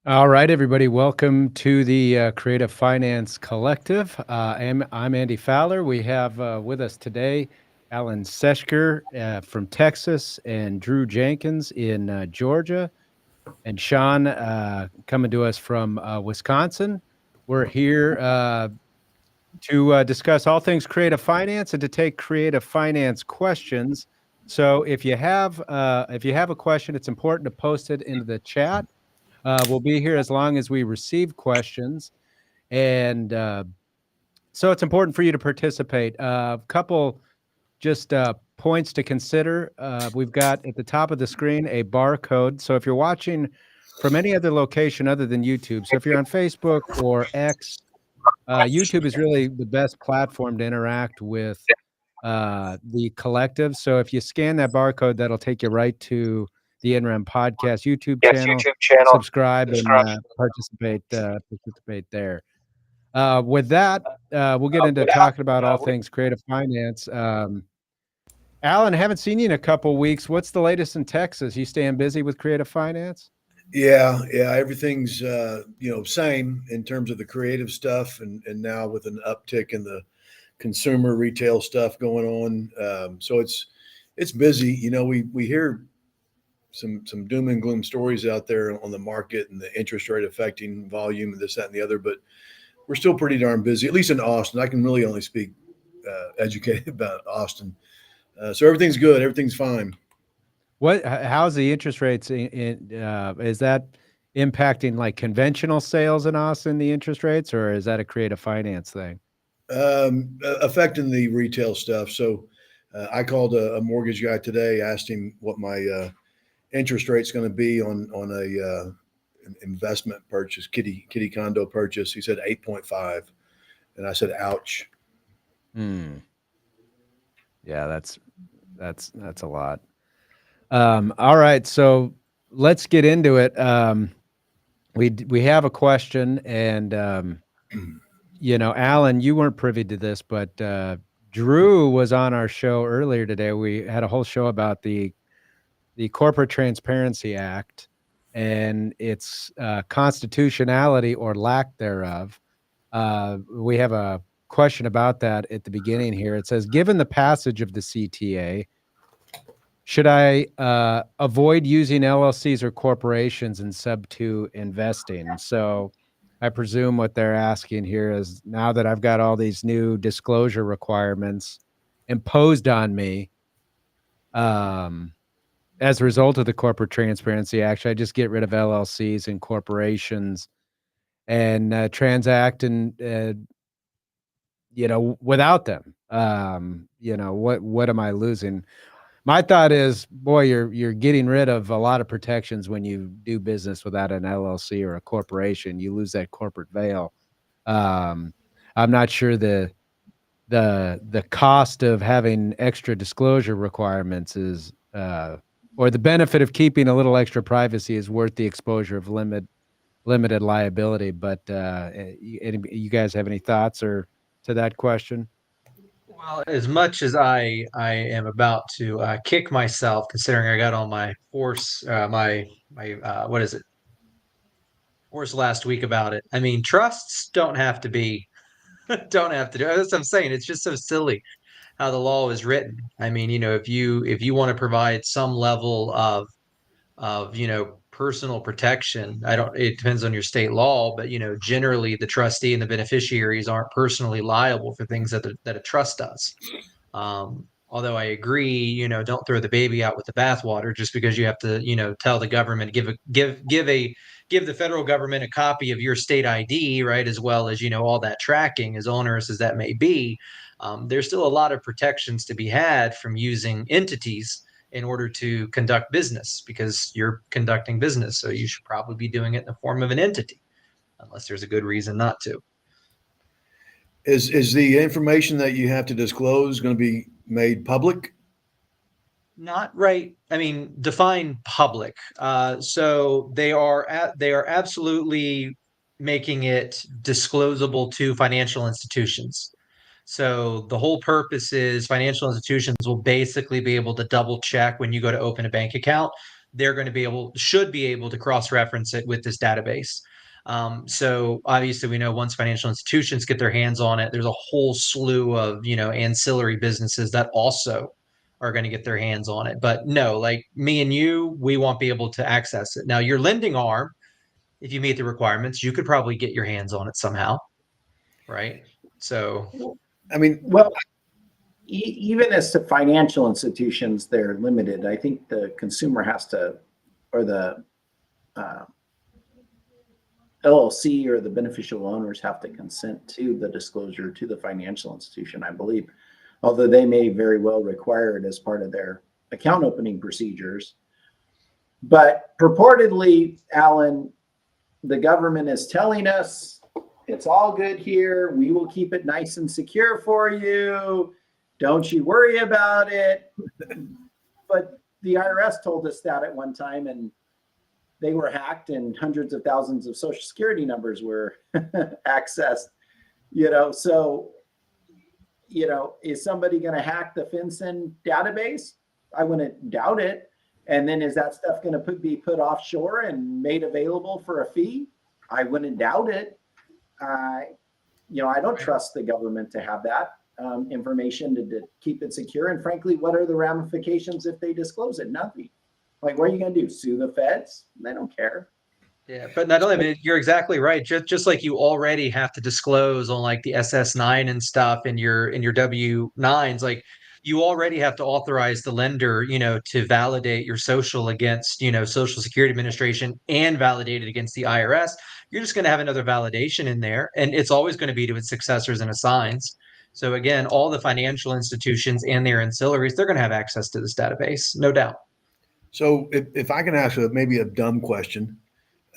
All right, everybody. Welcome to the Creative Finance Collective. I'm Andy Fowler. We have with us today Alan Seshker from Texas and Drew Jenkins in Georgia, and Sean coming to us from Wisconsin. We're here to discuss all things creative finance and to take creative finance questions. So if you have a question, it's important to post it into the chat. We'll be here as long as we receive questions. And so it's important for you to participate. A couple just points to consider. We've got at the top of the screen a barcode. So if you're watching from any other location other than YouTube, so if you're on Facebook or X, YouTube is really the best platform to interact with the collective. So if you scan that barcode, that'll take you right to the NREM podcast YouTube channel. Subscribe and participate there. With that, we'll get into talking about all things creative finance. Alan, I haven't seen you in a couple weeks. What's the latest in Texas? You staying busy with creative finance? Yeah, everything's same in terms of the creative stuff, and now with an uptick in the consumer retail stuff going on. So it's busy. We hear some doom and gloom stories out there on the market and the interest rate affecting volume and this, that, and the other, but we're still pretty darn busy, at least in Austin. I can really only speak educated about Austin. So everything's good. Everything's fine. How's the interest rates is that impacting like conventional sales in Austin, the interest rates, or is that a creative finance thing? Affecting the retail stuff. So I called a mortgage guy today, asked him what my interest rate's going to be on an investment purchase, kitty condo purchase. He said 8.5, and I said, "Ouch." Yeah, that's a lot. All right, so let's get into it. We have a question, and Alan, you weren't privy to this, but Drew was on our show earlier today. We had a whole show about the Corporate Transparency Act and its constitutionality or lack thereof. We have a question about that at the beginning here. It says, given the passage of the CTA, should I avoid using LLCs or corporations in subto investing? So I presume what they're asking here is, now that I've got all these new disclosure requirements imposed on me as a result of the Corporate Transparency Act, I just get rid of LLCs and corporations and transact and without them. What am I losing? My thought is, boy, you're getting rid of a lot of protections when you do business without an LLC or a corporation. You lose that corporate veil. I'm not sure the cost of having extra disclosure requirements is, or the benefit of keeping a little extra privacy is worth the exposure of limited liability. But you guys have any thoughts or to that question? Well, as much as I am about to kick myself, considering I got on my horse, my what is it, horse last week about it. I mean, trusts don't have to be, don't have to do. That's what I'm saying. It's just so silly how the law is written. I mean, if you want to provide some level of personal protection, I don't. It depends on your state law, but generally the trustee and the beneficiaries aren't personally liable for things that a trust does. Although I agree, don't throw the baby out with the bathwater just because you have to, tell the government, give the federal government a copy of your state ID, right? As well as, all that tracking, as onerous as that may be. There's still a lot of protections to be had from using entities in order to conduct business, because you're conducting business. So you should probably be doing it in the form of an entity, unless there's a good reason not to. Is the information that you have to disclose going to be made public? Not right. I mean, define public. So they are absolutely making it disclosable to financial institutions. So the whole purpose is financial institutions will basically be able to double check when you go to open a bank account they're going to should be able to cross-reference it with this database. So obviously we know once financial institutions get their hands on it, there's a whole slew of, ancillary businesses that also are going to get their hands on it. But no, like me and you, we won't be able to access it. Now, your lending arm, if you meet the requirements, you could probably get your hands on it somehow, right? So, I mean, Well, even as to financial institutions, they're limited. I think the consumer has to, or the LLC or the beneficial owners have to consent to the disclosure to the financial institution, I believe. Although they may very well require it as part of their account opening procedures. But purportedly, Alan, the government is telling us it's all good here. We will keep it nice and secure for you. Don't you worry about it. But the IRS told us that at one time, and they were hacked and hundreds of thousands of social security numbers were accessed, so, is somebody going to hack the FinCEN database? I wouldn't doubt it. And then is that stuff going to be put offshore and made available for a fee? I wouldn't doubt it. I don't trust the government to have that information to keep it secure. And frankly, what are the ramifications if they disclose it? Nothing. Like, what are you going to do? Sue the feds? They don't care. yeah, but not only, but you're exactly right. Just like you already have to disclose on like the SS9 and stuff in your W9s, like you already have to authorize the lender, to validate your social against, Social Security Administration and validate it against the IRS. You're just going to have another validation in there, and it's always going to be to its successors and assigns. So again, all the financial institutions and their ancillaries, they're going to have access to this database, no doubt. so if I can ask maybe a dumb question,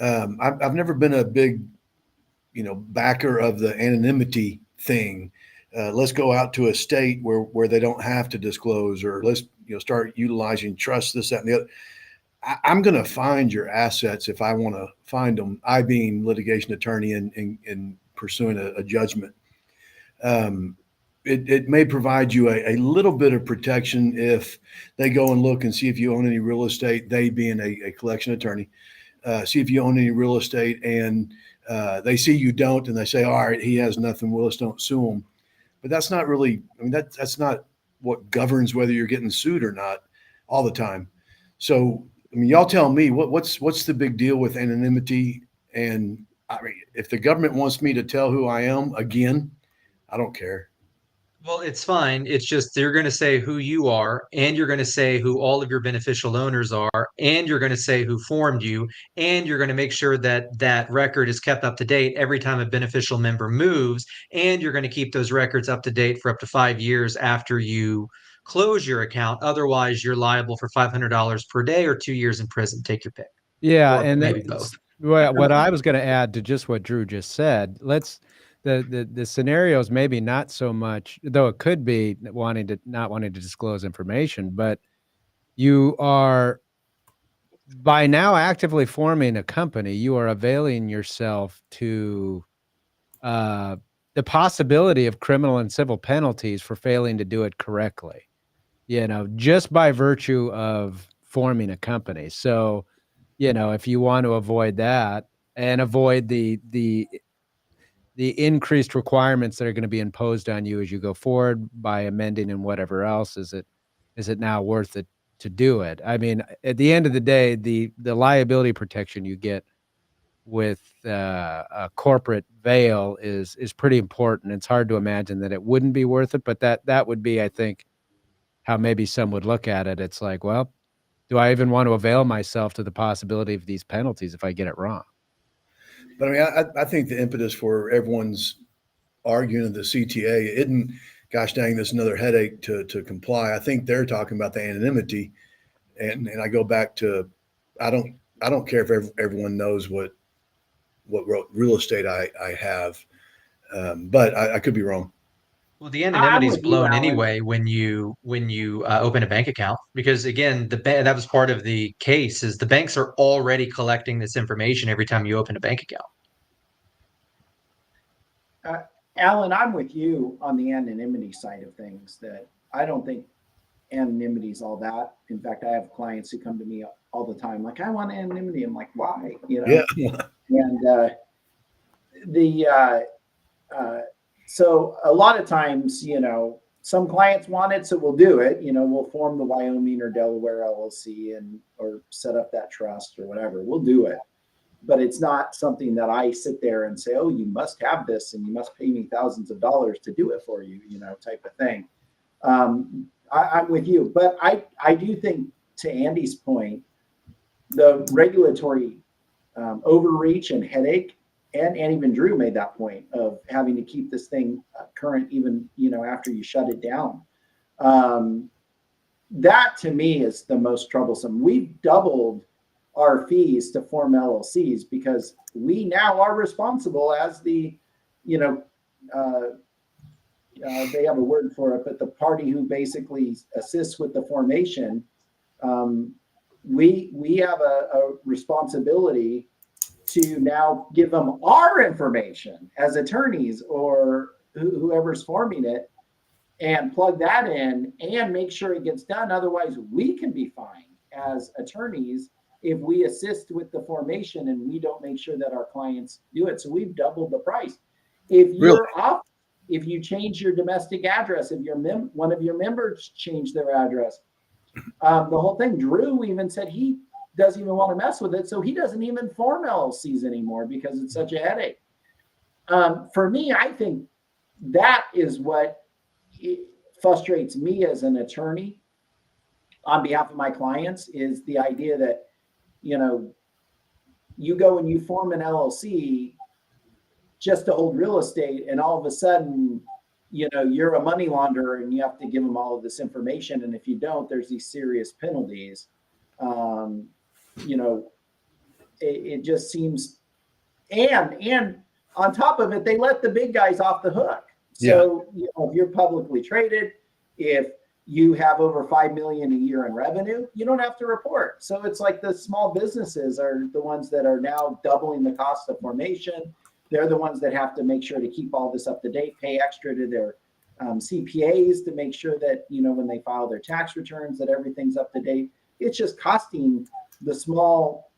I've never been a big, backer of the anonymity thing. Let's go out to a state where they don't have to disclose, or let's start utilizing trust, this, that, and the other. I'm going to find your assets if I want to find them. I being litigation attorney and pursuing a judgment. It may provide you a little bit of protection if they go and look and see if you own any real estate. They being a collection attorney. See if you own any real estate, and they see you don't, and they say, all right, he has nothing, Willis, don't sue him. But that's not really, that's not what governs whether you're getting sued or not all the time. So, y'all tell me, what's the big deal with anonymity? And if the government wants me to tell who I am, again, I don't care. Well, it's fine. It's just they're going to say who you are, and you're going to say who all of your beneficial owners are, and you're going to say who formed you, and you're going to make sure that that record is kept up to date every time a beneficial member moves, and you're going to keep those records up to date for up to 5 years after you close your account. Otherwise, you're liable for $500 per day or 2 years in prison. Take your pick, Yeah, or and maybe both. what I was going to add to just what Drew just said, the scenarios maybe not so much, though it could be not wanting to disclose information, but you are by now actively forming a company, you are availing yourself to the possibility of criminal and civil penalties for failing to do it correctly, just by virtue of forming a company. So, if you want to avoid that and avoid the increased requirements that are going to be imposed on you as you go forward by amending and whatever else, is it now worth it to do it? I mean, at the end of the day, the liability protection you get with a corporate veil is pretty important. It's hard to imagine that it wouldn't be worth it, but that would be, I think, how maybe some would look at it. It's like, well, do I even want to avail myself to the possibility of these penalties if I get it wrong? But I think the impetus for everyone's arguing of the CTA isn't, gosh dang, this another headache to comply. I think they're talking about the anonymity, and I go back to, I don't care if everyone knows what real estate I have, but I could be wrong. Well, the I'm anonymity is with you, blown Alan. anyway when you open a bank account, because again, that was part of the case is the banks are already collecting this information every time you open a bank account. Alan, I'm with you on the anonymity side of things, that I don't think anonymities, all that. In fact, I have clients who come to me all the time, like, I want anonymity. I'm like, why? You know? Yeah. And so a lot of times, some clients want it, so we'll do it. We'll form the Wyoming or Delaware LLC or set up that trust or whatever. We'll do it. But it's not something that I sit there and say, oh, you must have this and you must pay me thousands of dollars to do it for you, type of thing. I'm with you. But I do think, to Andy's point, the regulatory overreach and headache, and even Drew made that point of having to keep this thing current even, after you shut it down. That to me is the most troublesome. We've doubled our fees to form LLCs because we now are responsible as the, they have a word for it, but the party who basically assists with the formation. We have a responsibility to now give them our information as attorneys or whoever's forming it, and plug that in and make sure it gets done. Otherwise, we can be fined as attorneys if we assist with the formation and we don't make sure that our clients do it. So we've doubled the price. If you're off, if you change your domestic address, if one of your members change their address, the whole thing. Drew even said he doesn't even want to mess with it, so he doesn't even form LLCs anymore because it's such a headache. For me, I think that is what frustrates me as an attorney on behalf of my clients, is the idea that, you go and you form an LLC just to hold real estate, and all of a sudden, you're a money launderer and you have to give them all of this information. And if you don't, there's these serious penalties. It just seems, and on top of it, they let the big guys off the hook. So, if you're publicly traded, if you have over 5 million a year in revenue, you don't have to report. So it's like the small businesses are the ones that are now doubling the cost of formation. They're the ones that have to make sure to keep all this up to date, pay extra to their CPAs to make sure that, when they file their tax returns, that everything's up to date. It's just costing the small,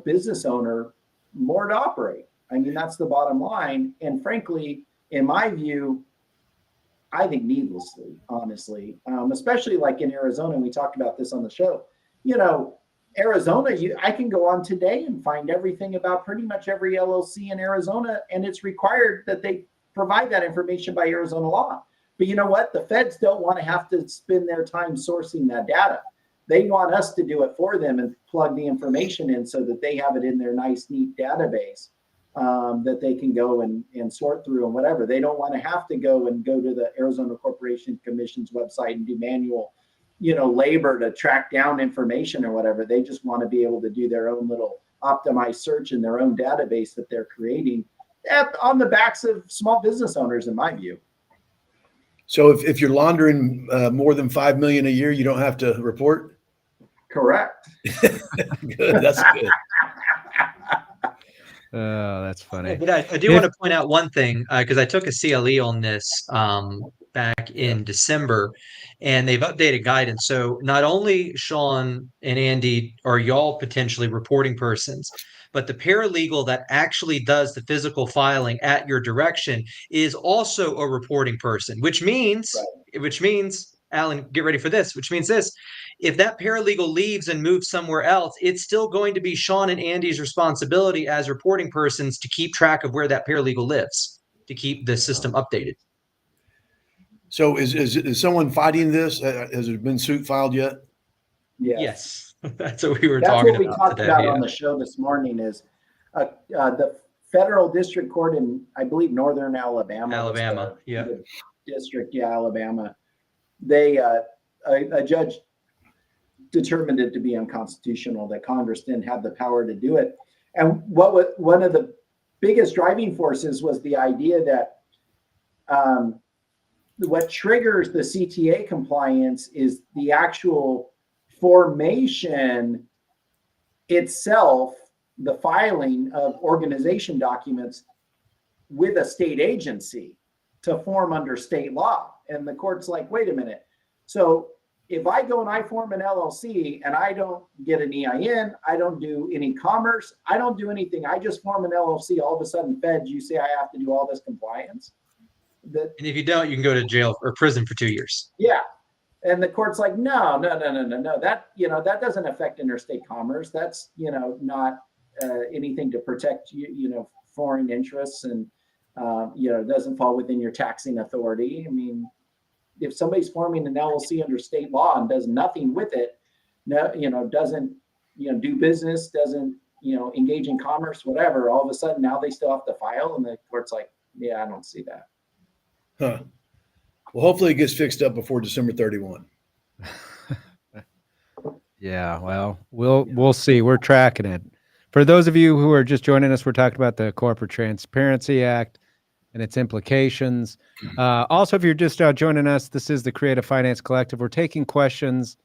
business owner more to operate. I mean, that's the bottom line. And frankly, in my view, I think needlessly, honestly, especially like in Arizona, we talked about this on the show. Arizona, I can go on today and find everything about pretty much every LLC in Arizona, and it's required that they provide that information by Arizona law. But you know what? The feds don't want to have to spend their time sourcing that data. They want us to do it for them and plug the information in so that they have it in their nice, neat database that they can go and sort through and whatever. They don't want to have to go to the Arizona Corporation Commission's website and do manual, labor to track down information or whatever. They just want to be able to do their own little optimized search in their own database that they're creating on the backs of small business owners, in my view. So if you're laundering more than 5 million a year, you don't have to report? Correct. Good. That's good. Oh, that's funny. But I do want to point out one thing, because I took a CLE on this back in December, and they've updated guidance. So not only Sean and Andy are y'all potentially reporting persons, but the paralegal that actually does the physical filing at your direction is also a reporting person, which means, Alan, get ready for this, which means this. If that paralegal leaves and moves somewhere else, it's still going to be Sean and Andy's responsibility as reporting persons to keep track of where that paralegal lives, to keep the system updated. So is someone fighting this? Has there been suit filed yet? Yes. That's what we were talking about today. That's what we talked about on the show this morning is the federal district court in, I believe, northern Alabama. Alabama. Alabama. They, a judge determined it to be unconstitutional, that Congress didn't have the power to do it. And one of the biggest driving forces was the idea that what triggers the CTA compliance is the actual formation itself, the filing of organization documents with a state agency to form under state law. And the court's like, wait a minute. So if I go and I form an LLC and I don't get an EIN, I don't do any commerce, I don't do anything, I just form an LLC, all of a sudden feds, you say I have to do all this compliance. And if you don't, you can go to jail or prison for 2 years. Yeah. And the court's like, no. That, that doesn't affect interstate commerce. That's, not anything to protect, foreign interests, and, doesn't fall within your taxing authority. I mean, if somebody's forming an LLC under state law and does nothing with it, doesn't, do business, doesn't, engage in commerce, whatever, all of a sudden now they still have to file, and the court's like, yeah, I don't see that. Huh. Well, hopefully it gets fixed up before December 31. Yeah, well, we'll see. We're tracking it. For those of you who are just joining us, we're talking about the Corporate Transparency Act and its implications. Also, if you're just joining us, this is the Creative Finance Collective. We're taking questions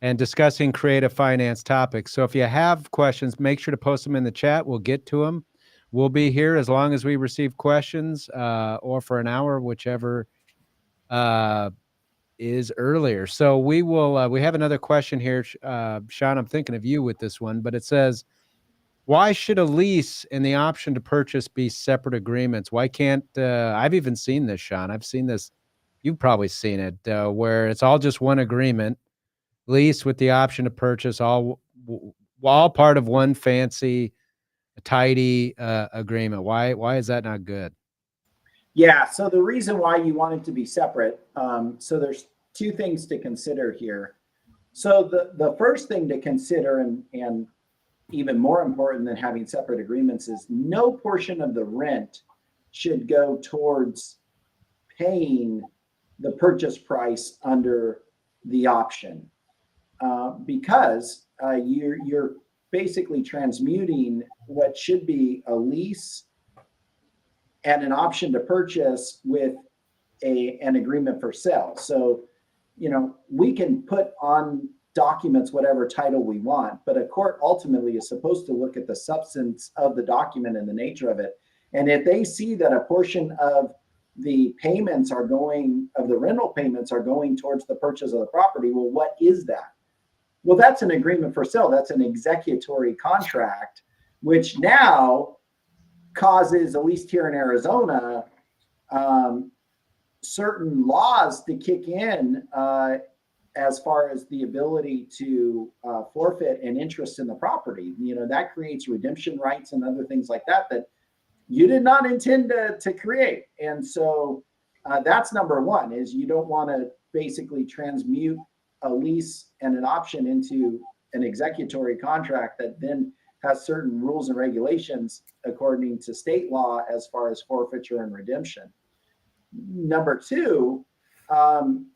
and discussing creative finance topics. So if you have questions, make sure to post them in the chat. We'll get to them. We'll be here as long as we receive questions, or for an hour, whichever is earlier. So we will, we have another question here. Sean, I'm thinking of you with this one, but it says, why should a lease and the option to purchase be separate agreements? Why can't, I've even seen this, Sean. I've seen this. You've probably seen it, where it's all just one agreement, lease with the option to purchase, all part of one fancy, tidy agreement. Why is that not good? Yeah, so the reason why you want it to be separate, so there's two things to consider here. So the first thing to consider, and even more important than having separate agreements, is no portion of the rent should go towards paying the purchase price under the option, because you're basically transmuting what should be a lease and an option to purchase with an agreement for sale. So, we can put on documents whatever title we want, but a court ultimately is supposed to look at the substance of the document and the nature of it. And if they see that a portion of the payments of the rental payments are going towards the purchase of the property, well, what is that? Well, that's an agreement for sale. That's an executory contract, which now causes, at least here in Arizona, certain laws to kick in as far as the ability to forfeit an interest in the property. That creates redemption rights and other things like that you did not intend to create. And so that's number one, is you don't want to basically transmute a lease and an option into an executory contract that then has certain rules and regulations according to state law as far as forfeiture and redemption. Number two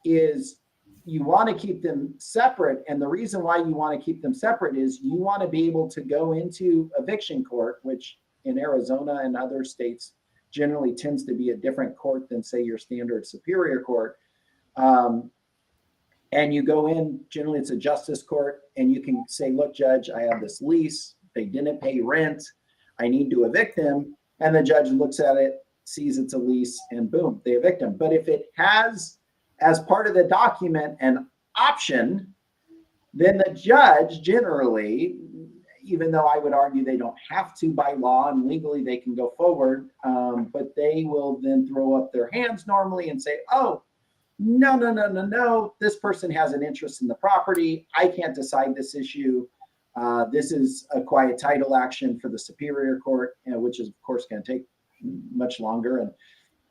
is you want to keep them separate. And the reason why you want to keep them separate is you want to be able to go into eviction court, which in Arizona and other states generally tends to be a different court than, say, your standard superior court. And you go in, generally it's a justice court, and you can say, look, judge, I have this lease. They didn't pay rent. I need to evict them. And the judge looks at it, sees it's a lease, and boom, they evict them. But if it has, as part of the document, an option, then the judge generally, even though I would argue they don't have to by law and legally they can go forward, but they will then throw up their hands normally and say, oh, no, this person has an interest in the property. I can't decide this issue. This is a quiet title action for the superior court, which is, of course, going to take much longer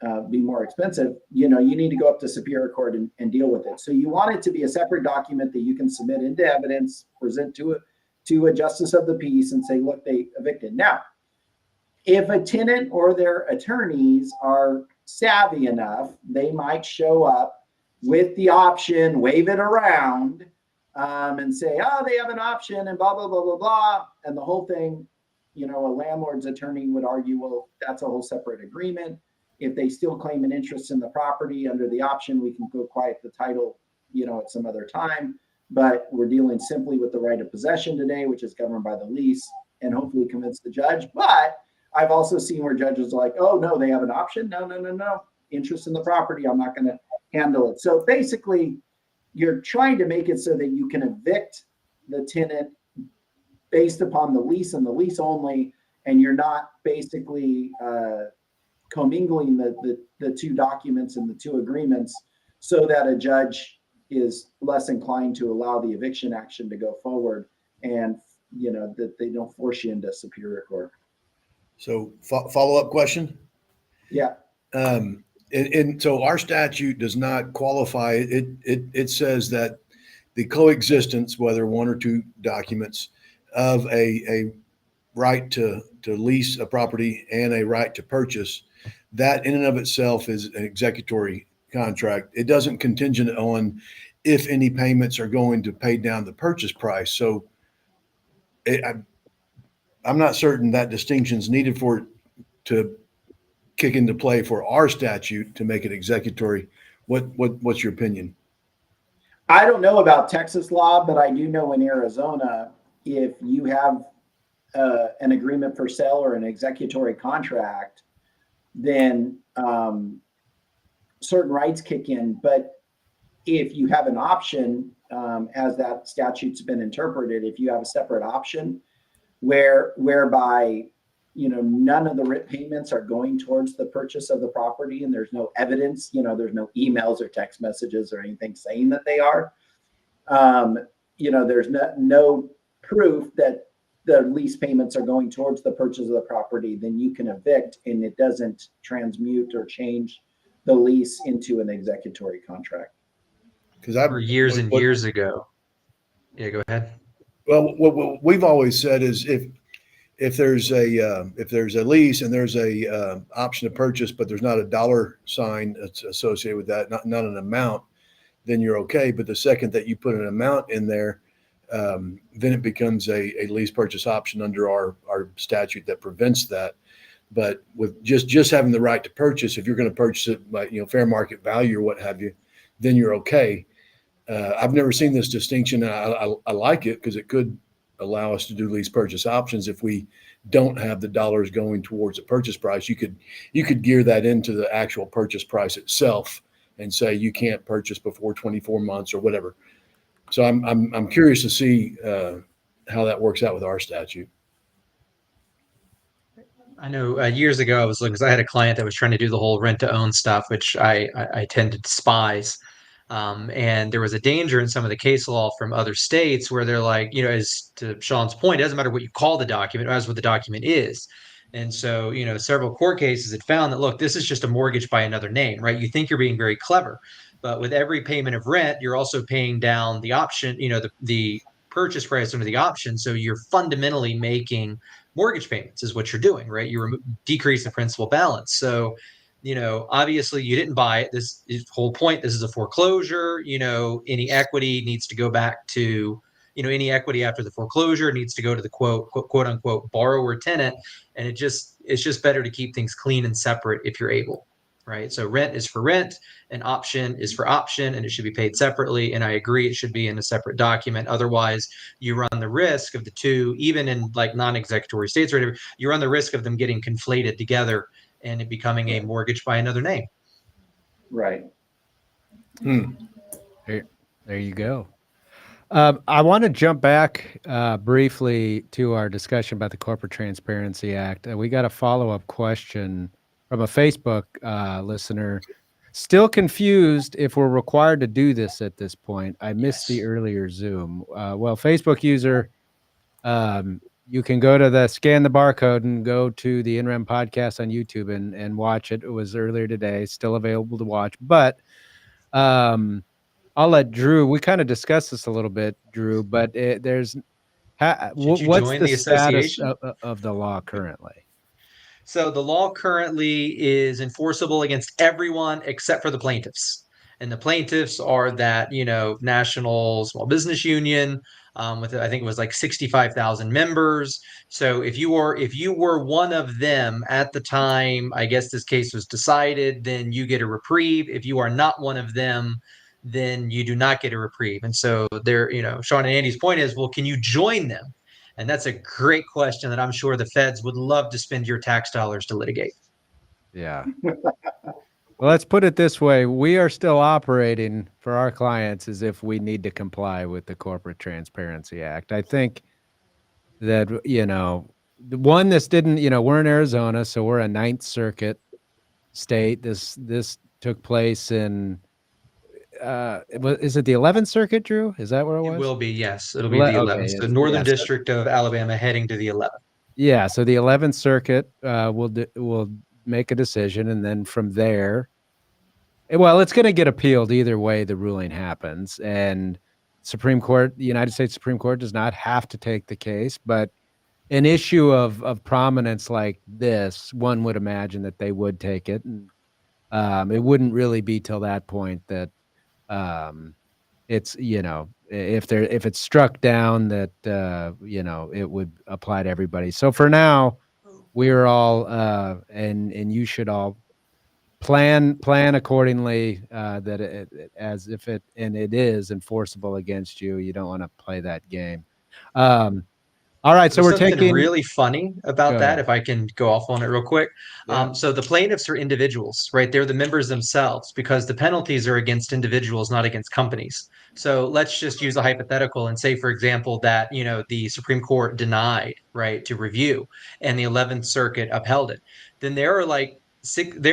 and be more expensive. You need to go up to superior court and deal with it. So you want it to be a separate document that you can submit into evidence, present to a justice of the peace, and say, look, they evicted. Now, if a tenant or their attorneys are savvy enough, they might show up with the option, wave it around, and say, oh, they have an option and blah, blah, blah, blah, blah. And the whole thing, a landlord's attorney would argue, well, that's a whole separate agreement. If they still claim an interest in the property under the option, we can go quiet the title, at some other time. But we're dealing simply with the right of possession today, which is governed by the lease, and hopefully convince the judge. But I've also seen where judges are like, oh, no, they have an option. No. Interest in the property, I'm not going to handle it. So basically, you're trying to make it so that you can evict the tenant based upon the lease and the lease only, and you're not basically commingling the two documents and the two agreements so that a judge is less inclined to allow the eviction action to go forward, and that they don't force you into superior court. So follow-up question. Yeah. And so our statute does not qualify. It says that the coexistence, whether one or two documents, of a right to lease a property and a right to purchase, that in and of itself is an executory contract. It doesn't contingent on if any payments are going to pay down the purchase price. So I'm not certain that distinction is needed for it to kick into play for our statute to make it executory. What's your opinion? I don't know about Texas law, but I do know in Arizona, if you have an agreement for sale or an executory contract, then certain rights kick in. But if you have an option, as that statute's been interpreted, if you have a separate option whereby none of the RIP payments are going towards the purchase of the property, and there's no evidence, there's no emails or text messages or anything saying that they are, there's no proof that the lease payments are going towards the purchase of the property, then you can evict, and it doesn't transmute or change the lease into an executory contract. Because I years and years ago. Yeah, go ahead. Well, what we've always said is if there's a lease and there's a option to purchase, but there's not a dollar sign that's associated with that, not an amount, then you're okay. But the second that you put an amount in there, then it becomes a lease purchase option under our statute that prevents that. But with just having the right to purchase, if you're going to purchase it by fair market value or what have you, then you're okay. I've never seen this distinction. I like it because it could allow us to do lease purchase options. If we don't have the dollars going towards the purchase price, you could gear that into the actual purchase price itself and say you can't purchase before 24 months or whatever. So I'm curious to see how that works out with our statute. I know years ago I was looking, because I had a client that was trying to do the whole rent to own stuff, which I tend to despise. And there was a danger in some of the case law from other states where they're like, as to Sean's point, it doesn't matter what you call the document, as what the document is. And so, several court cases had found that, look, this is just a mortgage by another name, right? You think you're being very clever, but with every payment of rent, you're also paying down the option, the purchase price under the option. So you're fundamentally making mortgage payments is what you're doing, right? You decrease the principal balance. So, obviously you didn't buy it. This is the whole point. This is a foreclosure. Any equity needs to go back to, any equity after the foreclosure needs to go to the quote unquote borrower tenant. And it's just better to keep things clean and separate if you're able, right? So rent is for rent, and option is for option, and it should be paid separately. And I agree, it should be in a separate document. Otherwise, you run the risk of the two, even in like non-executory states or whatever, you run the risk of them getting conflated together and it becoming a mortgage by another name. Right. There you go. I want to jump back briefly to our discussion about the Corporate Transparency Act. We got a follow-up question from a Facebook listener. Still confused if we're required to do this at this point. I missed the earlier Zoom. Well, Facebook user, you can go to scan the barcode and go to the NREM podcast on YouTube and watch it. It was earlier today, still available to watch. But I'll let Drew, we kind of discussed this a little bit, Drew, but what's the status of the law currently? So the law currently is enforceable against everyone except for the plaintiffs. And the plaintiffs are that, National Small Business Union, with I think it was like 65,000 members. So if you were one of them at the time, I guess this case was decided, then you get a reprieve. If you are not one of them, then you do not get a reprieve. And so there, Sean and Andy's point is, well, can you join them? And that's a great question that I'm sure the feds would love to spend your tax dollars to litigate. Yeah. Well, let's put it this way. We are still operating for our clients as if we need to comply with the Corporate Transparency Act. I think that, the one this didn't, we're in Arizona, so we're a Ninth Circuit state. This took place in, is it the 11th Circuit, Drew? Is that where it It was? will be, yes. It'll be the 11th. So Northern District of Alabama heading to the 11th. Yeah, so the 11th Circuit will make a decision, and then from there, well, it's going to get appealed either way the ruling happens. And the United States Supreme Court does not have to take the case, but an issue of prominence like this, one would imagine that they would take it. And it wouldn't really be till that point that it's, if it's struck down that, it would apply to everybody. So for now, we're all, and you should all plan accordingly, that as if it is enforceable against you. You don't want to play that game. All right, so we're something taking really funny about Go that, ahead. if I can go off on it real quick. Yeah. So the plaintiffs are individuals, right? They're the members themselves because the penalties are against individuals, not against companies. So let's just use a hypothetical and say, for example, that the Supreme Court denied right to review, and the 11th Circuit upheld it. Then there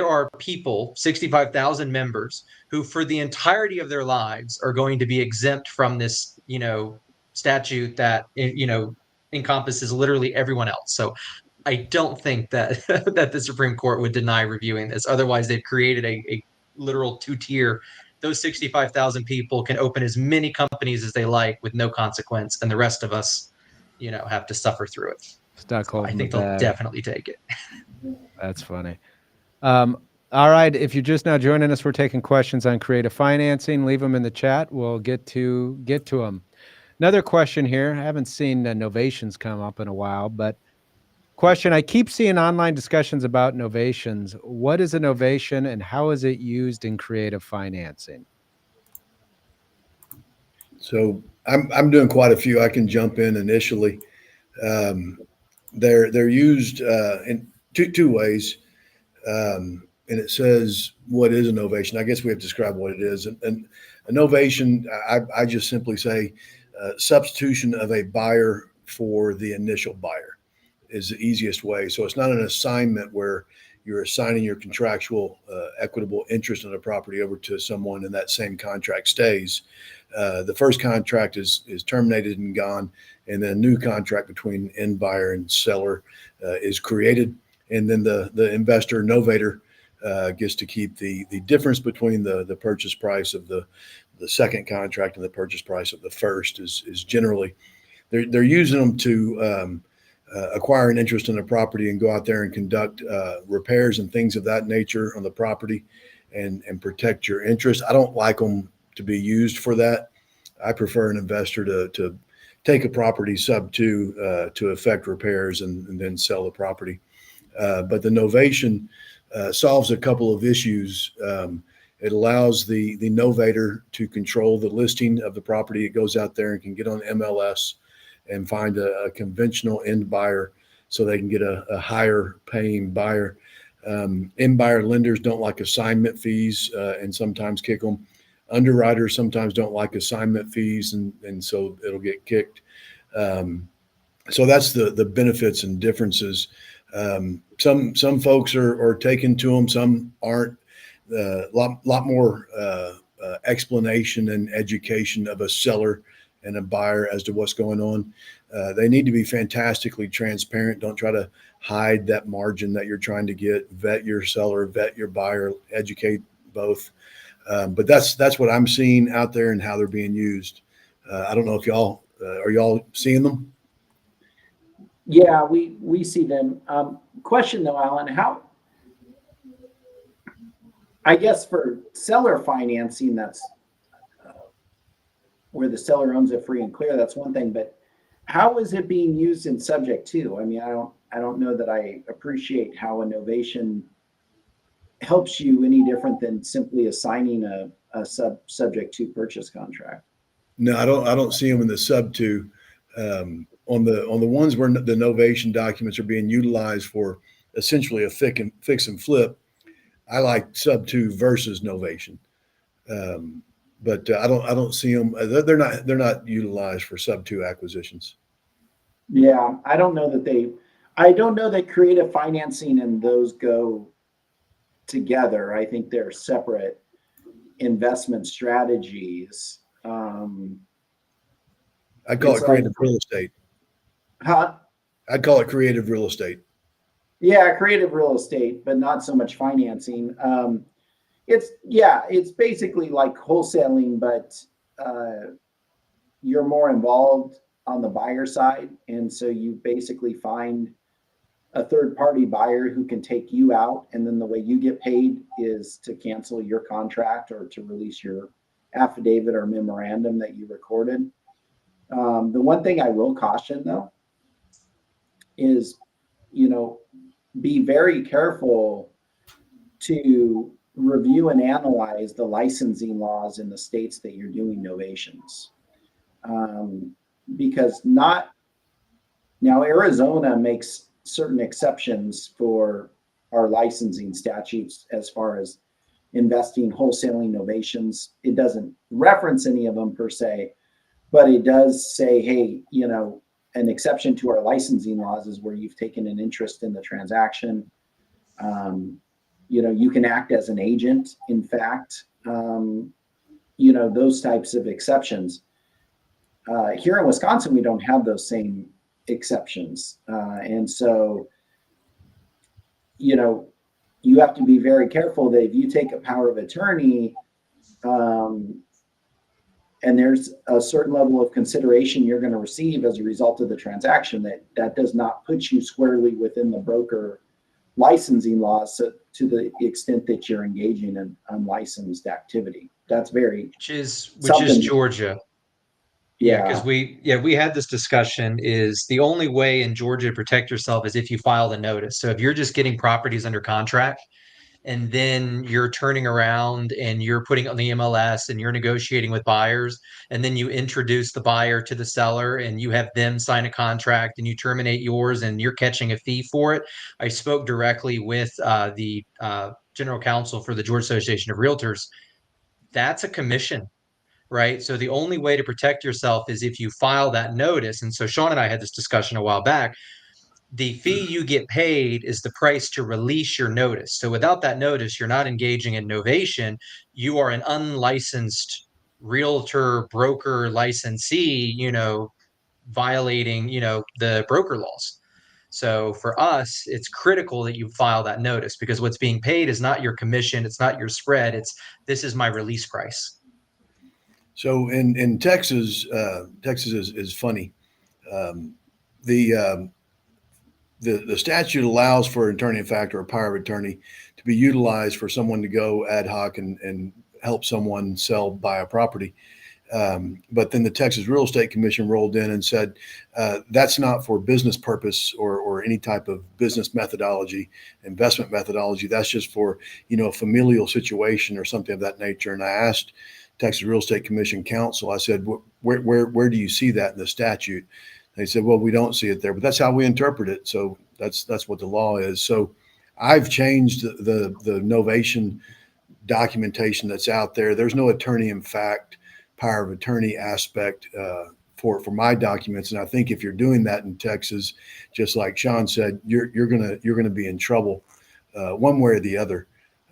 are people, 65,000 members, who for the entirety of their lives are going to be exempt from this, statute that encompasses literally everyone else. So I don't think that that the Supreme Court would deny reviewing this. Otherwise, they've created a literal two-tier. Those 65,000 people can open as many companies as they like with no consequence, and the rest of us, have to suffer through it. Stuck So I holding think the they'll bag. definitely take it. That's funny. All right, if you're just now joining us, we're taking questions on creative financing. Leave them in the chat. We'll get to them. Another question here. I haven't seen novations come up in a while, but question, I keep seeing online discussions about novations. What is a novation and how is it used in creative financing? So I'm doing quite a few. I can jump in initially. They're used in two ways. And it says, what is a novation? I guess we have to describe what it is. And a novation, I just simply say substitution of a buyer for the initial buyer is the easiest way. So it's not an assignment where you're assigning your contractual equitable interest in a property over to someone and that same contract stays. The first contract is terminated and gone, and then a new contract between end buyer and seller is created. And then the investor novator gets to keep the difference between the purchase price of the second contract and the purchase price of the first is generally they're using them to acquire an interest in a property and go out there and conduct repairs and things of that nature on the property and protect your interest. I don't like them to be used for that. I prefer an investor to take a property subto to effect repairs and then sell the property. But the novation solves a couple of issues. It allows the novator to control the listing of the property. It goes out there and can get on MLS and find a conventional end buyer so they can get a higher paying buyer. End buyer lenders don't like assignment fees and sometimes kick them. Underwriters sometimes don't like assignment fees and so it'll get kicked. So that's the benefits and differences. Some folks are taken to them, some aren't. Lot more explanation and education of a seller and a buyer as to what's going on. They need to be fantastically transparent. Don't try to hide that margin that you're trying to get. Vet your seller, vet your buyer, educate both. But that's what I'm seeing out there and how they're being used. I don't know if y'all are y'all seeing them? Yeah, we see them. Question though, Alan, how, I guess for seller financing, that's where the seller owns it free and clear. That's one thing, but how is it being used in subject to? I mean, I don't know that I appreciate how a novation helps you any different than simply assigning a subject to purchase contract. No, I don't see them in the subto. On the ones where the novation documents are being utilized for essentially a fix and flip, I like subto versus novation. But I don't see them. They're not utilized for subto acquisitions. Yeah, I don't know that creative financing and those go together. I think they're separate investment strategies. I'd call It's it like, creative real estate. huh? I'd call it creative real estate. Yeah, creative real estate, but not so much financing. It's basically like wholesaling, but you're more involved on the buyer side, and so you basically find a third party buyer who can take you out, and then the way you get paid is to cancel your contract or to release your affidavit or memorandum that you recorded. The one thing I will caution though is, you know, be very careful to review and analyze the licensing laws in the states that you're doing novations. Because not now, Arizona makes certain exceptions for our licensing statutes as far as investing, wholesaling novations. It doesn't reference any of them per se, but it does say, hey, you know, an exception to our licensing laws is where you've taken an interest in the transaction. You know, you can act as an agent, in fact, you know, those types of exceptions. Here in Wisconsin, we don't have those same exceptions. And so, you know, you have to be very careful that if you take a power of attorney, and there's a certain level of consideration you're going to receive as a result of the transaction, that does not put you squarely within the broker licensing laws, so to the extent that you're engaging in unlicensed activity. That's very which is something. Georgia. Yeah, because Yeah, we had this discussion is the only way in Georgia to protect yourself is if you file the notice. So if you're just getting properties under contract and then you're turning around and you're putting on the MLS and you're negotiating with buyers, and then you introduce the buyer to the seller and you have them sign a contract and you terminate yours and you're catching a fee for it. I spoke directly with the general counsel for the Georgia Association of Realtors. That's a commission, right? So the only way to protect yourself is if you file that notice. And so Sean and I had this discussion a while back. The fee you get paid is the price to release your notice. So without that notice, you're not engaging in novation. You are an unlicensed realtor, broker, licensee, you know, violating, you know, the broker laws. So for us, it's critical that you file that notice because what's being paid is not your commission, it's not your spread, it's this is my release price. So in Texas, Texas is funny. Um, the, um, the statute allows for an attorney in fact or a power of attorney to be utilized for someone to go ad hoc and help someone sell, buy a property. But then the Texas Real Estate Commission rolled in and said that's not for business purpose or any type of business methodology, investment methodology. That's just for, you know, a familial situation or something of that nature. And I asked Texas Real Estate Commission counsel, I said, where do you see that in the statute? They said, well, we don't see it there, but that's how we interpret it. So that's what the law is. So I've changed the novation documentation that's out there. There's no attorney in fact, power of attorney aspect for my documents. And I think if you're doing that in Texas, just like Sean said, you're gonna be in trouble one way or the other.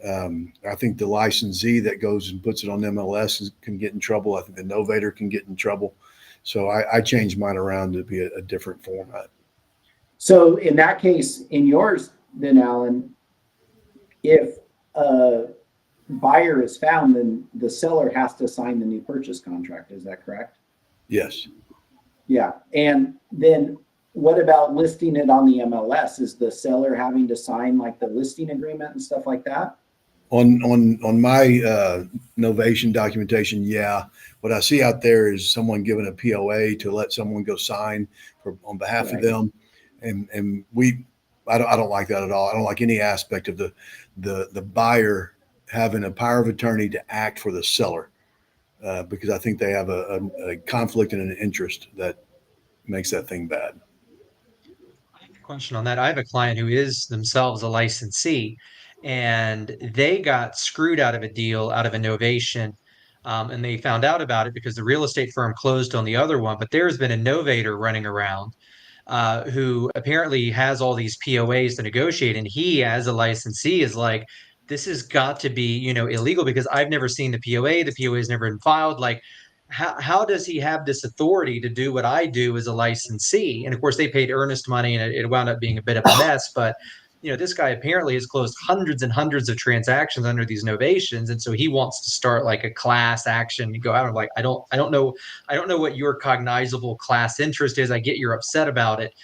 I think the licensee that goes and puts it on MLS can get in trouble. I think the novator can get in trouble. So I changed mine around to be a different format. so in that case, in yours, then Alan, if a buyer is found, then the seller has to sign the new purchase contract. Is that correct? Yes. Yeah. And then what about listing it on the MLS? Is the seller having to sign like the listing agreement and stuff like that? On my novation documentation, yeah. What I see out there is someone giving a POA to let someone go sign on behalf of them, and I don't like that at all. I don't like any aspect of the buyer having a power of attorney to act for the seller because I think they have a conflict and an interest that makes that thing bad. Question on that. I have a client who is themselves a licensee, and they got screwed out of a deal out of a novation. And they found out about it because the real estate firm closed on the other one. But there's been a novator running around who apparently has all these POAs to negotiate. And he, as a licensee, is like, this has got to be, illegal because I've never seen the POA. The POA has never been filed. Like, how does he have this authority to do what I do as a licensee? And of course, they paid earnest money, and it wound up being a bit of a mess. But this guy apparently has closed hundreds and hundreds of transactions under these novations, and so he wants to start like a class action. You go out and like, I don't know what your cognizable class interest is. I get you're upset about it,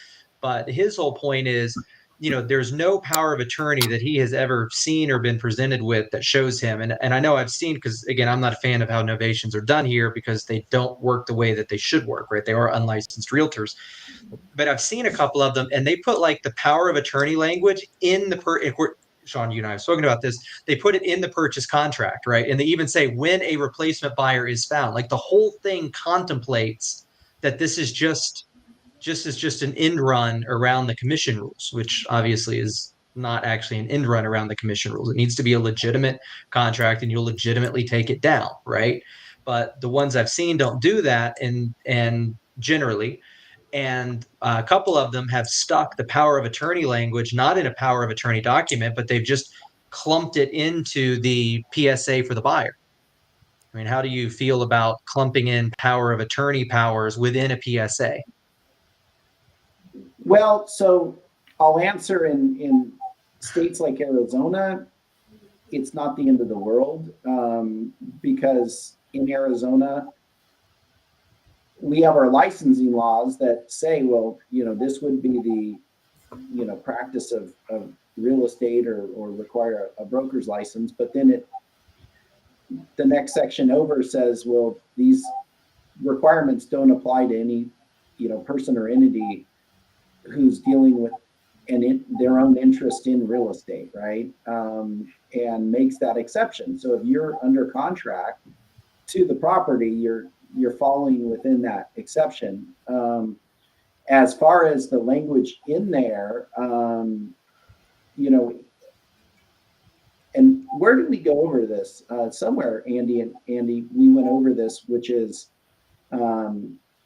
but his whole point is, there's no power of attorney that he has ever seen or been presented with that shows him. And I know I've seen, because again, I'm not a fan of how novations are done here because they don't work the way that they should work, right? They are unlicensed realtors. But I've seen a couple of them, and they put like the power of attorney language in the Sean, you and I have spoken about this. They put it in the purchase contract, right? And they even say when a replacement buyer is found. Like the whole thing contemplates that this is just an end run around the commission rules, which obviously is not actually an end run around the commission rules. It needs to be a legitimate contract, and you'll legitimately take it down, right? But the ones I've seen don't do that, and generally. And a couple of them have stuck the power of attorney language, not in a power of attorney document, but they've just clumped it into the PSA for the buyer. I mean, how do you feel about clumping in power of attorney powers within a PSA? Well, so I'll answer in states like Arizona, it's not the end of the world, because in Arizona, we have our licensing laws that say, well, this would be the, practice of real estate or require a broker's license. But then the next section over says, well, these requirements don't apply to any, person or entity who's dealing with their own interest in real estate, right? And makes that exception. So if you're under contract to the property, you're falling within that exception. As far as the language in there, and where did we go over this? Somewhere, Andy, we went over this, which is,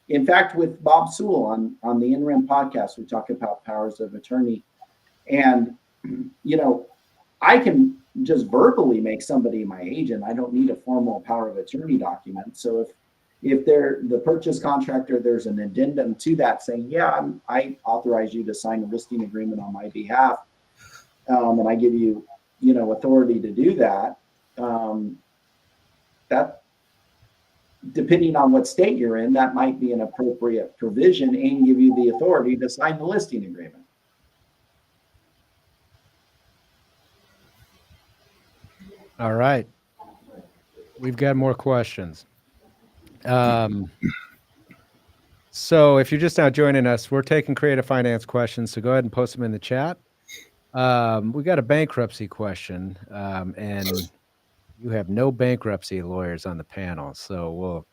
in fact, with Bob Sewell on the NREM podcast, we talk about powers of attorney. And, I can just verbally make somebody my agent. I don't need a formal power of attorney document. So if they're the purchase contractor, there's an addendum to that saying, yeah, I authorize you to sign a listing agreement on my behalf. And I give you, authority to do that. That, depending on what state you're in, that might be an appropriate provision and give you the authority to sign the listing agreement. All right. We've got more questions. So if you're just now joining us, we're taking creative finance questions. So go ahead and post them in the chat. We got a bankruptcy question, and you have no bankruptcy lawyers on the panel, so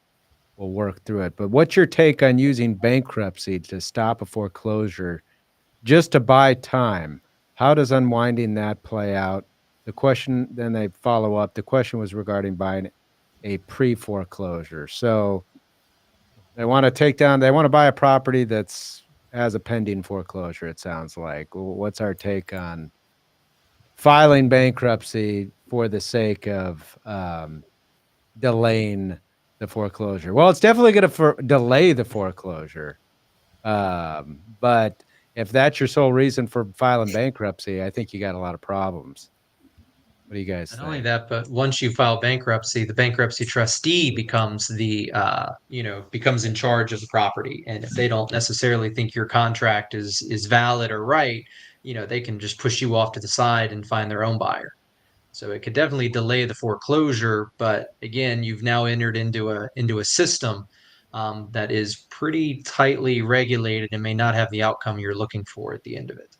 we'll work through it. But what's your take on using bankruptcy to stop a foreclosure just to buy time? How does unwinding that play out? The question, then they follow up. The question was regarding buying a pre-foreclosure. So they want to buy a property has a pending foreclosure, it sounds like. What's our take on filing bankruptcy for the sake of delaying the foreclosure? Well, it's definitely going to delay the foreclosure. But if that's your sole reason for filing bankruptcy, I think you got a lot of problems. What do you guys think? Not only that, but once you file bankruptcy, the bankruptcy trustee becomes becomes in charge of the property. And if they don't necessarily think your contract is valid or right, they can just push you off to the side and find their own buyer. So it could definitely delay the foreclosure. But again, you've now entered into a system that is pretty tightly regulated and may not have the outcome you're looking for at the end of it.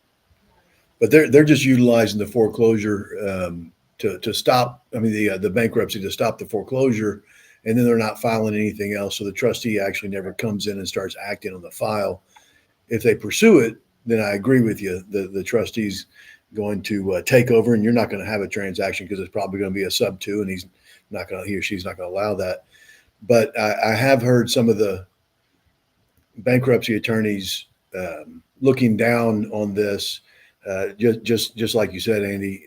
But they're just utilizing the foreclosure to stop. I mean, the bankruptcy to stop the foreclosure, and then they're not filing anything else. So the trustee actually never comes in and starts acting on the file. If they pursue it, then I agree with you. The trustees going to take over, and you're not going to have a transaction because it's probably going to be a subto, and he or she's not going to allow that. But I have heard some of the bankruptcy attorneys looking down on this, just like you said, Andy.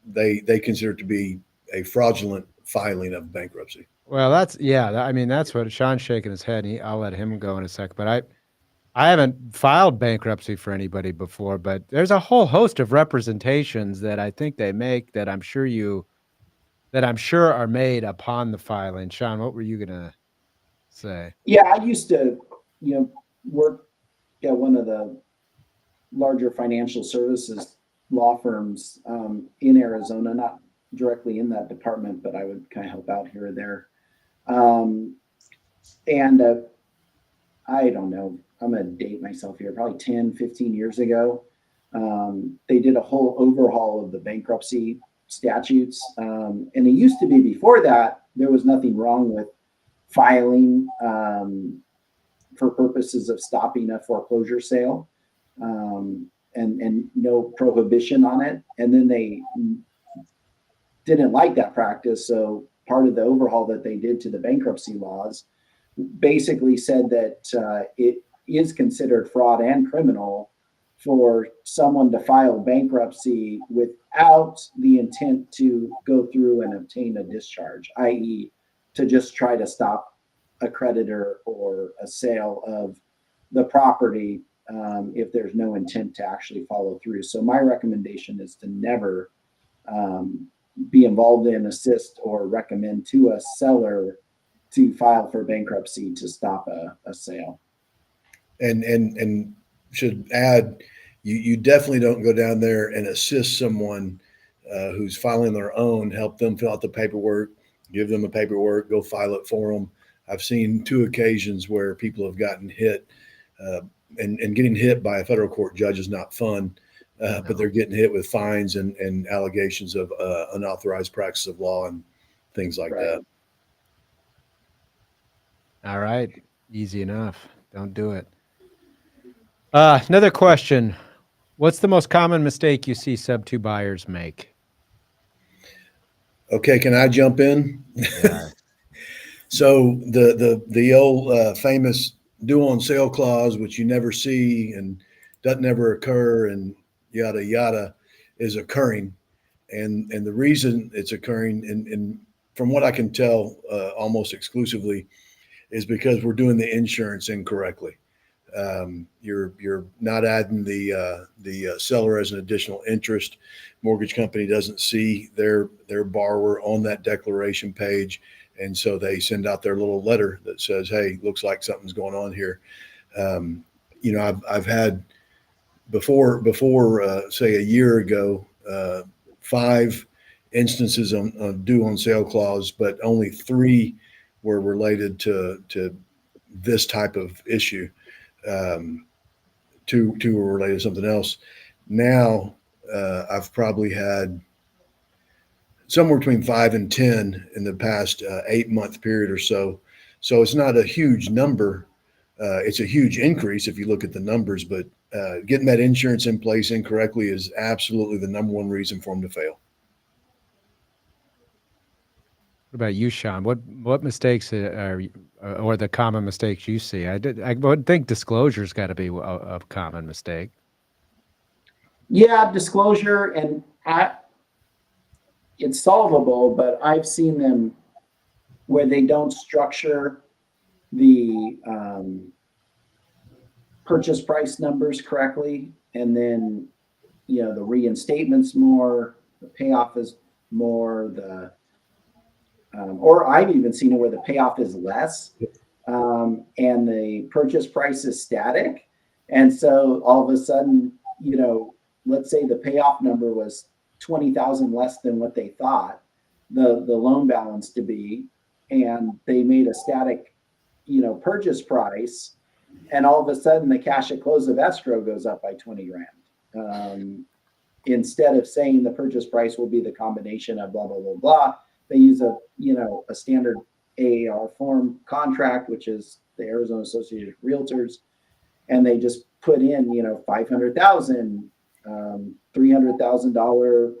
They consider it to be a fraudulent filing of bankruptcy. Well, I mean, that's what Sean's shaking his head. I'll let him go in a sec. But I haven't filed bankruptcy for anybody before, but there's a whole host of representations that I think they make that I'm sure are made upon the filing. Sean, what were you gonna say? Yeah, I used to, work at one of the larger financial services law firms in Arizona, not directly in that department, but I would kind of help out here or there. And I don't know, I'm going to date myself here, probably 10, 15 years ago. They did a whole overhaul of the bankruptcy statutes. And it used to be before that, there was nothing wrong with filing for purposes of stopping a foreclosure sale, and no prohibition on it. And then they didn't like that practice. So part of the overhaul that they did to the bankruptcy laws basically said that it is considered fraud and criminal for someone to file bankruptcy without the intent to go through and obtain a discharge, i.e., to just try to stop a creditor or a sale of the property if there's no intent to actually follow through. So my recommendation is to never be involved in, assist, or recommend to a seller to file for bankruptcy to stop a sale. And should add, you definitely don't go down there and assist someone who's filing their own, help them fill out the paperwork, give them the paperwork, go file it for them. I've seen 2 occasions where people have gotten hit, and getting hit by a federal court judge is not fun, but they're getting hit with fines and allegations of unauthorized practice of law and things like that. All right. Easy enough. Don't do it. Another question. What's the most common mistake you see subto buyers make? Okay, can I jump in? Yeah. So the old famous due on sale clause, which you never see and doesn't ever occur, and yada yada, is occurring, and the reason it's occurring, and from what I can tell, almost exclusively, is because we're doing the insurance incorrectly. You're not adding the seller as an additional interest. Mortgage company doesn't see their borrower on that declaration page, and so they send out their little letter that says, "Hey, looks like something's going on here." I've had before say a year ago, 5 instances on due on sale clause, but only 3 were related to this type of issue. 2 were related to something else. Now I've probably had somewhere between 5 and 10 in the past 8-month period or so. So it's not a huge number. It's a huge increase if you look at the numbers, but getting that insurance in place incorrectly is absolutely the #1 reason for them to fail. What about you, Sean? What mistakes are or the common mistakes you see? I would think disclosure's got to be a common mistake. Yeah, disclosure, and it's solvable, but I've seen them where they don't structure the purchase price numbers correctly, and then the reinstatement's more, the payoff is more, or I've even seen it where the payoff is less, and the purchase price is static, and so all of a sudden, let's say the payoff number was 20,000 less than what they thought the loan balance to be, and they made a static purchase price, and all of a sudden the cash at close of escrow goes up by 20 grand. Instead of saying the purchase price will be the combination of blah blah blah blah, they use a standard AAR form contract, which is the Arizona Association of Realtors, and they just put in 500,000 $300,000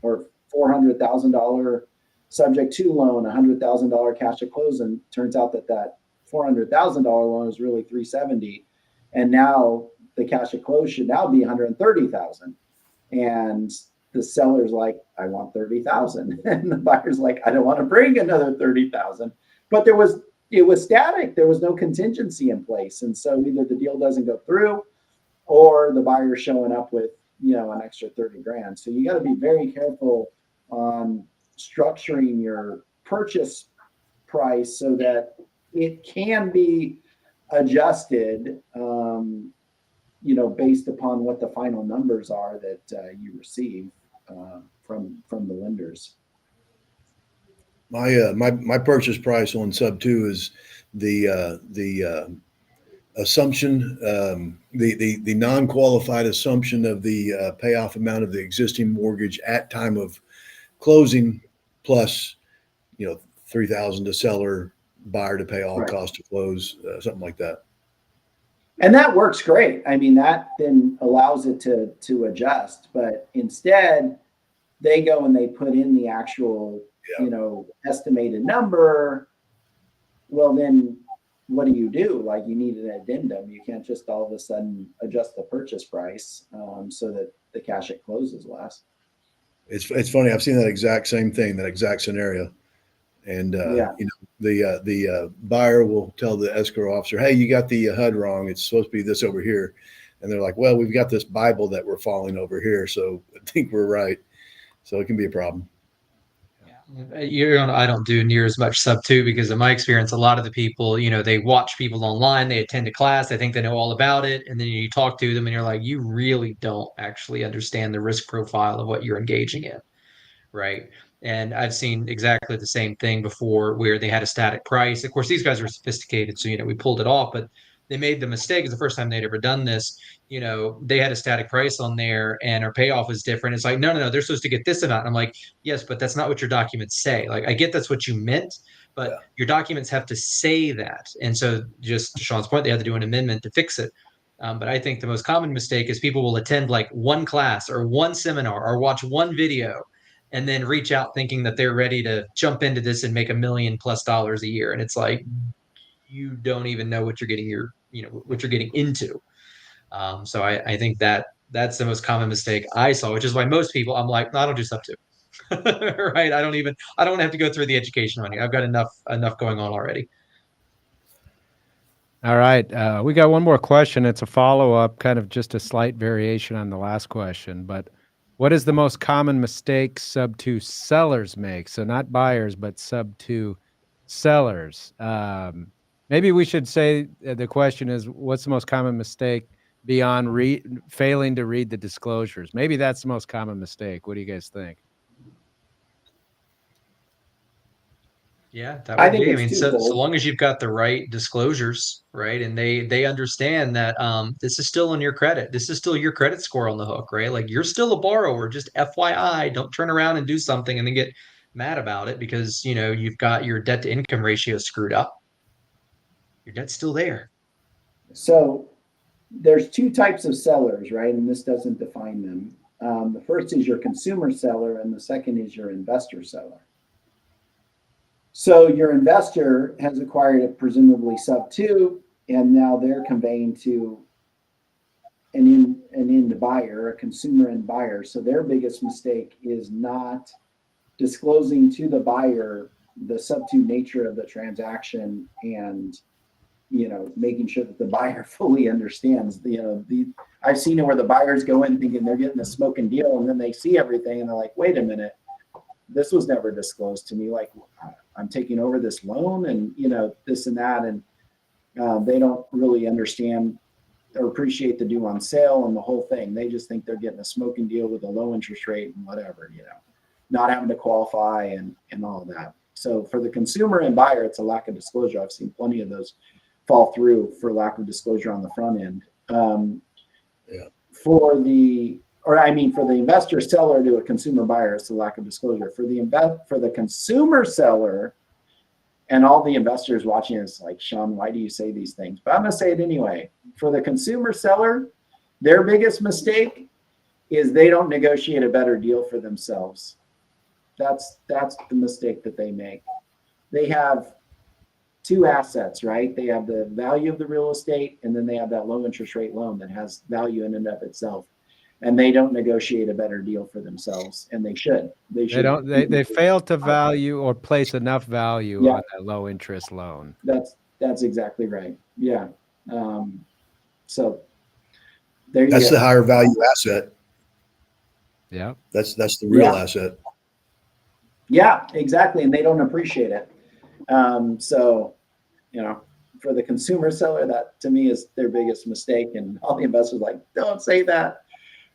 or $400,000 subject to loan, $100,000 cash at close, and turns out that $400,000 loan is really $370,000, and now the cash at close should now be $130,000, and the seller's like, I want $30,000, and the buyer's like, I don't want to bring another $30,000, but it was static. There was no contingency in place, and so either the deal doesn't go through, or the buyer's showing up with an extra 30 grand. So you got to be very careful on structuring your purchase price so that it can be adjusted, based upon what the final numbers are that you receive from the lenders. My purchase price on subto is the assumption, the non-qualified assumption of the payoff amount of the existing mortgage at time of closing, plus $3,000 to seller, buyer to pay all Right. cost to close, something like that. And that works great. I mean, that then allows it to adjust, but instead they go and they put in the actual, estimated number. Well, then what do? Like, you need an addendum. You can't just all of a sudden adjust the purchase price so that the cash at close is less. It's funny. I've seen that exact same thing, that exact scenario. And the buyer will tell the escrow officer, "Hey, you got the HUD wrong. It's supposed to be this over here." And they're like, "Well, we've got this Bible that we're following over here, so I think we're right." So it can be a problem. I don't do near as much subto because in my experience, a lot of the people, they watch people online, they attend a class, they think they know all about it, and then you talk to them and you're like, you really don't actually understand the risk profile of what you're engaging in, right? And I've seen exactly the same thing before where they had a static price. Of course, these guys were sophisticated, so we pulled it off, but they made the mistake. It's the first time they'd ever done this. They had a static price on there and our payoff is different. It's like, no, they're supposed to get this amount. And I'm like, yes, but that's not what your documents say. Like, I get that's what you meant, but your documents have to say that. And so, just to Sean's point, they had to do an amendment to fix it. But I think the most common mistake is people will attend like one class or one seminar or watch one video and then reach out thinking that they're ready to jump into this and make $1 million+ a year. And it's like, you don't even know what you're getting what you're getting into. So I think that's the most common mistake I saw, which is why most people, I'm like, no, I don't do stuff too. Right. I don't have to go through the education on you. I've got enough going on already. All right. We got one more question. It's a follow-up, kind of just a slight variation on the last question, but what is the most common mistake subto sellers make? So not buyers, but subto sellers. Maybe we should say the question is, what's the most common mistake beyond failing to read the disclosures? Maybe that's the most common mistake. What do you guys think? Yeah, that I would think be. I it's mean, so twofold. long as you've got the right disclosures, right, and they understand that this is still on your credit. This is still your credit score on the hook, right? Like, you're still a borrower. Just FYI, don't turn around and do something and then get mad about it because you've got your debt to income ratio screwed up. Your debt's still there. So there's two types of sellers, right? And this doesn't define them. The first is your consumer seller, and the second is your investor seller. So your investor has acquired it presumably subto, and now they're conveying to an end buyer, a consumer end buyer. So their biggest mistake is not disclosing to the buyer the subto nature of the transaction and making sure that the buyer fully understands. I've seen it where the buyers go in thinking they're getting a smoking deal, and then they see everything and they're like, wait a minute, this was never disclosed to me. Like, I'm taking over this loan and this and that, and they don't really understand or appreciate the due on sale and the whole thing. They just think they're getting a smoking deal with a low interest rate and whatever, not having to qualify and all of that. So for the consumer and buyer, it's a lack of disclosure. I've seen plenty of those fall through for lack of disclosure on the front end. For the investor seller to a consumer buyer, it's a lack of disclosure. For the consumer seller, and all the investors watching is like, Sean, why do you say these things? But I'm going to say it anyway. For the consumer seller, Their biggest mistake is they don't negotiate a better deal for themselves. That's the mistake that they make. They have two assets, right? They have the value of the real estate, and then they have that low interest rate loan that has value in and of itself. And they don't negotiate a better deal for themselves, and they should. They should. They fail to value or place enough value Yeah. on that low interest loan. That's exactly right. Yeah. So there you That's go. the higher value asset. Yeah. That's the real Yeah. asset. Yeah, exactly. And they don't appreciate it. So, for the consumer seller, that to me is their biggest mistake. And all the investors are like, don't say that.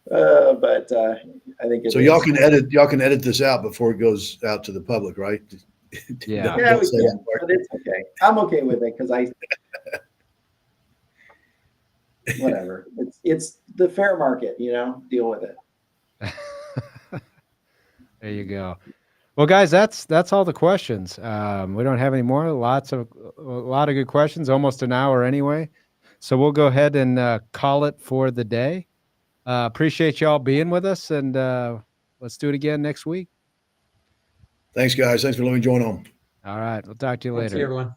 But I think So y'all can edit this out before it goes out to the public, right? Yeah. Don't Yeah, we say can, that part. but it's okay. I'm okay with it because whatever. It's the fair market, deal with it. There you go. Well, guys, that's all the questions. We don't have any more. A lot of good questions, almost an hour anyway. So we'll go ahead and call it for the day. Appreciate y'all being with us, and let's do it again next week. Thanks, guys. Thanks for letting me join on. All right. We'll talk to you Thanks, later. everyone.